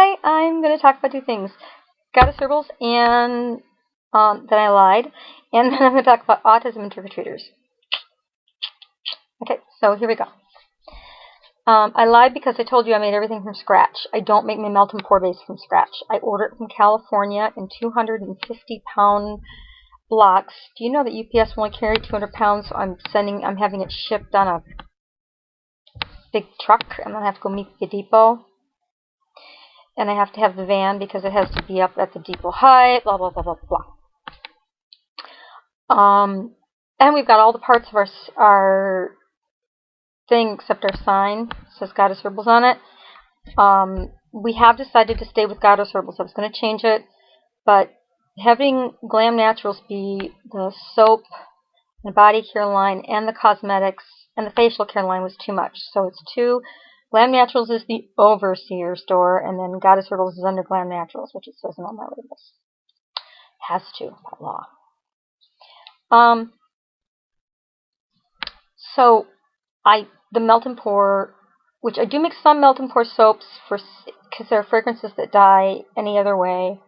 Hi, I'm going to talk about two things. Goddess herbals and then I lied. And then I'm going to talk about autism and trick-or-treaters. Okay, so here we go. I lied because I told you I made everything from scratch. I don't make my melt and pour base from scratch. I order it from California in 250-pound blocks. Do you know that UPS will only carry 200 pounds? So I'm having it shipped on a big truck, and then I have to go meet the depot. And I have to have the van because it has to be up at the depot height, blah, blah, blah, blah, blah. And we've got all the parts of our thing except our sign. It says Goddess Herbals on it. We have decided to stay with Goddess Herbals. I was going to change it, but having Glam Naturals be the soap and body care line and the cosmetics and the facial care line was too much. So it's two. Glam Naturals is the overseer store, and then Goddess Herbals is under Glam Naturals, which it says in all my labels. It has to, by law. So the melt and pour, which I do make some melt and pour soaps because there are fragrances that die any other way,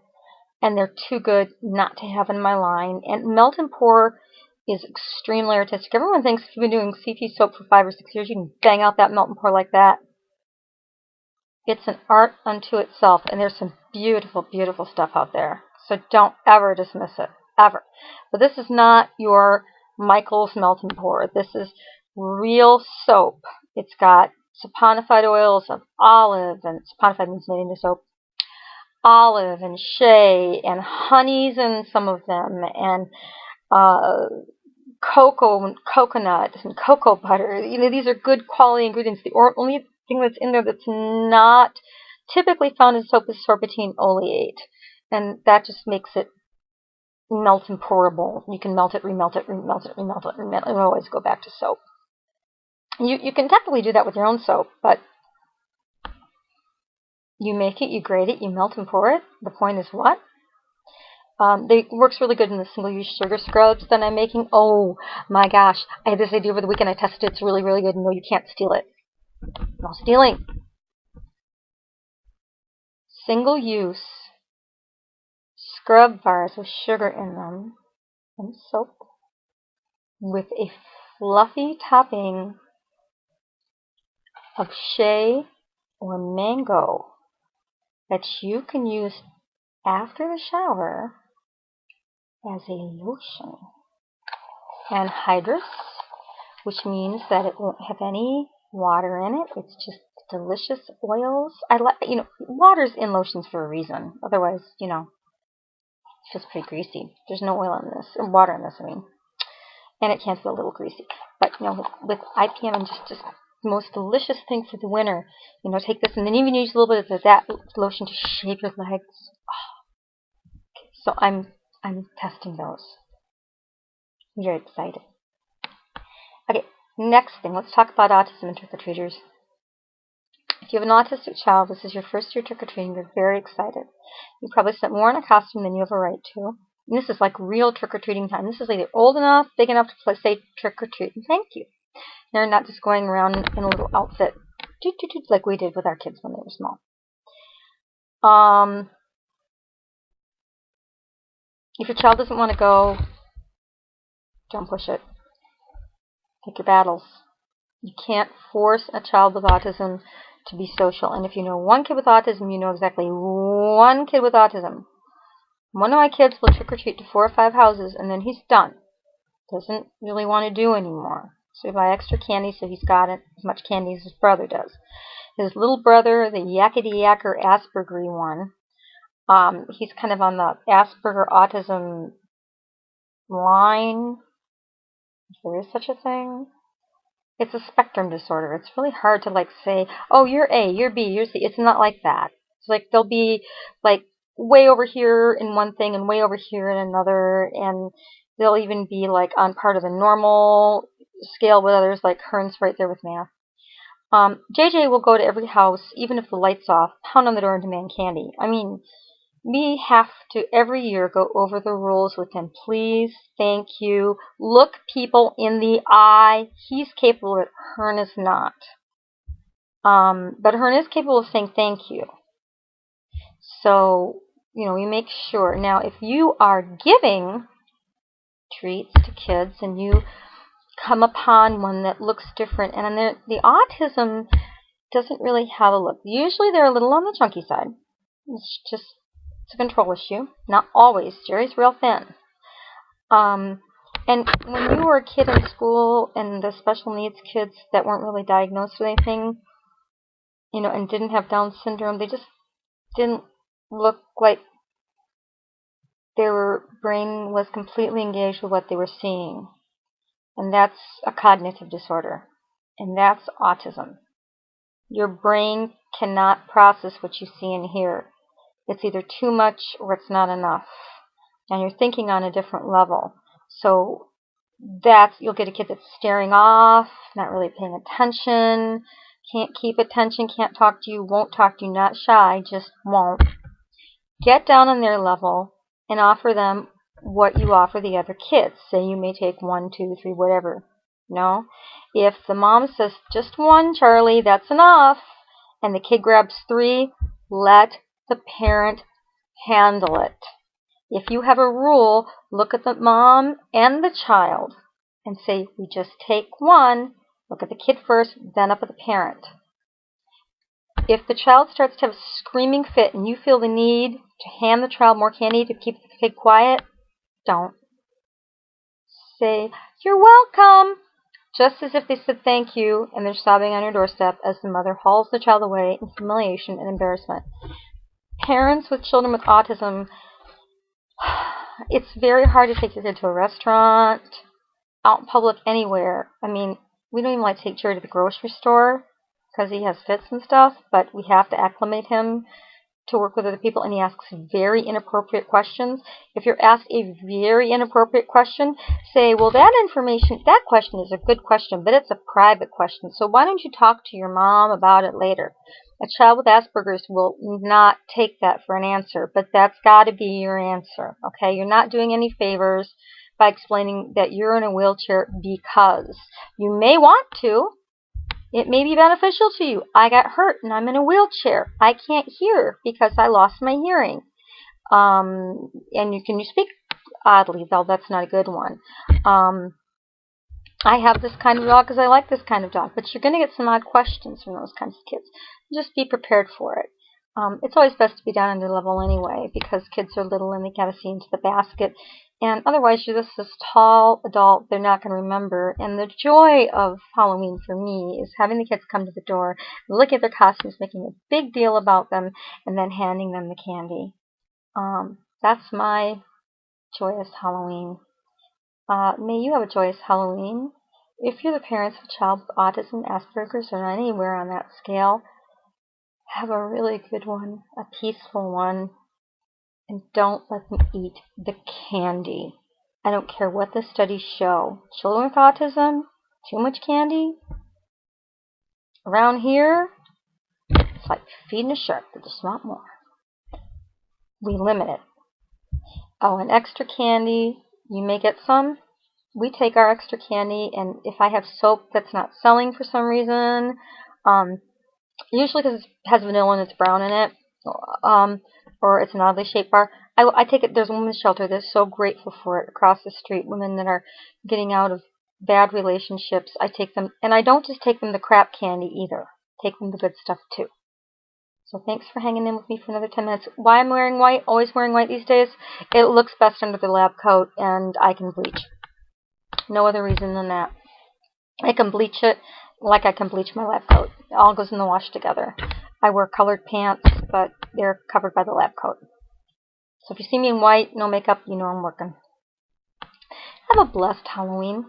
and they're too good not to have in my line. And melt and pour is extremely artistic. Everyone thinks if you've been doing CP soap for 5 or 6 years, you can bang out that melt and pour like that. It's an art unto itself, and there's some beautiful, beautiful stuff out there. So don't ever dismiss it, ever. But this is not your Michael's melt and pour. This is real soap. It's got saponified oils of olive, and saponified means made into soap. Olive and shea and honeys in some of them, and cocoa and coconut and cocoa butter. You know, these are good quality ingredients. The only thing that's in there that's not typically found in soap is sorbitine oleate, and that just makes it melt and pourable. You can melt it, remelt it, remelt it, remelt it, remelt it, and always go back to soap. You can technically do that with your own soap, but you make it, you grate it, you melt and pour it. The point is what? It works really good in the single-use sugar scrubs that I'm making. Oh my gosh, I had this idea over the weekend. I tested it. It's really, really good. No, you can't steal it. No stealing. Single-use scrub bars with sugar in them and soap with a fluffy topping of shea or mango that you can use after the shower as a lotion. Anhydrous, which means that it won't have any water in it. It's just delicious oils. Water's in lotions for a reason. Otherwise, it's just pretty greasy. There's no oil in this, or water in this, I mean. And it can feel a little greasy. But, with IPM and just the most delicious thing for the winter, take this and then even use a little bit of that lotion to shave your legs. Oh. Okay, so I'm testing those. I'm very excited. Okay, next thing, let's talk about autism and trick-or-treaters. If you have an autistic child, this is your first year trick-or-treating, you're very excited. You probably spent more on a costume than you have a right to. And this is like real trick-or-treating time. This is either old enough, big enough to say trick-or-treat and thank you. They're not just going around in a little outfit like we did with our kids when they were small. If your child doesn't want to go, don't push it. Pick your battles. You can't force a child with autism to be social. And if you know one kid with autism, you know exactly one kid with autism. One of my kids will trick-or-treat to 4 or 5 houses, and then he's done. Doesn't really want to do anymore. So we buy extra candy so he's got as much candy as his brother does. His little brother, the yakety-yacker Asperger one, he's kind of on the Asperger autism line, if there is such a thing. It's a spectrum disorder. It's really hard to say, oh, you're A, you're B, you're C. It's not like that. It's they'll be way over here in one thing and way over here in another, and they'll even be on part of the normal scale with others, like Hearn's right there with math. JJ will go to every house, even if the light's off, pound on the door and demand candy. I mean, we have to every year go over the rules with him. Please, thank you. Look people in the eye. He's capable of it. Hearn is not. But Hearn is capable of saying thank you. So, we make sure. Now, if you are giving treats to kids and you come upon one that looks different, and the autism doesn't really have a look. Usually they're a little on the chunky side. It's a control issue. Not always. Jerry's real thin. And when you were a kid in school and the special needs kids that weren't really diagnosed with anything, and didn't have Down syndrome, they just didn't look like their brain was completely engaged with what they were seeing. And that's a cognitive disorder. And that's autism. Your brain cannot process what you see and hear. It's either too much or it's not enough. And you're thinking on a different level. So you'll get a kid that's staring off, not really paying attention, can't keep attention, can't talk to you, won't talk to you, not shy, just won't. Get down on their level and offer them what you offer the other kids. Say you may take 1, 2, 3, whatever. No? If the mom says, just 1, Charlie, that's enough, and the kid grabs 3, let the parent handle it. If you have a rule, look at the mom and the child and say, we just take 1, look at the kid first, then up at the parent. If the child starts to have a screaming fit and you feel the need to hand the child more candy to keep the kid quiet, don't. Say, you're welcome, just as if they said thank you, and they're sobbing on your doorstep as the mother hauls the child away in humiliation and embarrassment. Parents with children with autism, it's very hard to take your kid to a restaurant, out in public, anywhere. I mean, we don't even like to take Jerry to the grocery store because he has fits and stuff, but we have to acclimate him to work with other people, and he asks very inappropriate questions. If you're asked a very inappropriate question, say, well, that question is a good question, but it's a private question, so why don't you talk to your mom about it later? A child with Asperger's will not take that for an answer, but that's got to be your answer, okay? You're not doing any favors by explaining that you're in a wheelchair because you may want to. It may be beneficial to you. I got hurt and I'm in a wheelchair. I can't hear because I lost my hearing. And you speak oddly, though that's not a good one. I have this kind of dog because I like this kind of dog. But you're going to get some odd questions from those kinds of kids. Just be prepared for it. It's always best to be down on their level anyway because kids are little and they got to see into the basket. And otherwise, you're just this tall adult they're not going to remember. And the joy of Halloween for me is having the kids come to the door, look at their costumes, making a big deal about them, and then handing them the candy. That's my joyous Halloween. May you have a joyous Halloween. If you're the parents of a child with autism, Asperger's, or anywhere on that scale, have a really good one, a peaceful one. And don't let them eat the candy. I don't care what the studies show. Children with autism, too much candy. Around here, it's like feeding a shark. They just want more. We limit it. Oh, and extra candy, you may get some. We take our extra candy, and if I have soap that's not selling for some reason, usually because it has vanilla and it's brown in it, or it's an oddly shaped bar, I take it. There's a women's shelter that's so grateful for it across the street. Women that are getting out of bad relationships, I take them, and I don't just take them the crap candy either. Take them the good stuff too. So thanks for hanging in with me for another 10 minutes. Why I'm wearing white, always wearing white these days, it looks best under the lab coat, and I can bleach. No other reason than that. I can bleach it like I can bleach my lab coat. It all goes in the wash together. I wear colored pants, but they're covered by the lab coat. So if you see me in white, no makeup, you know I'm working. Have a blessed Halloween.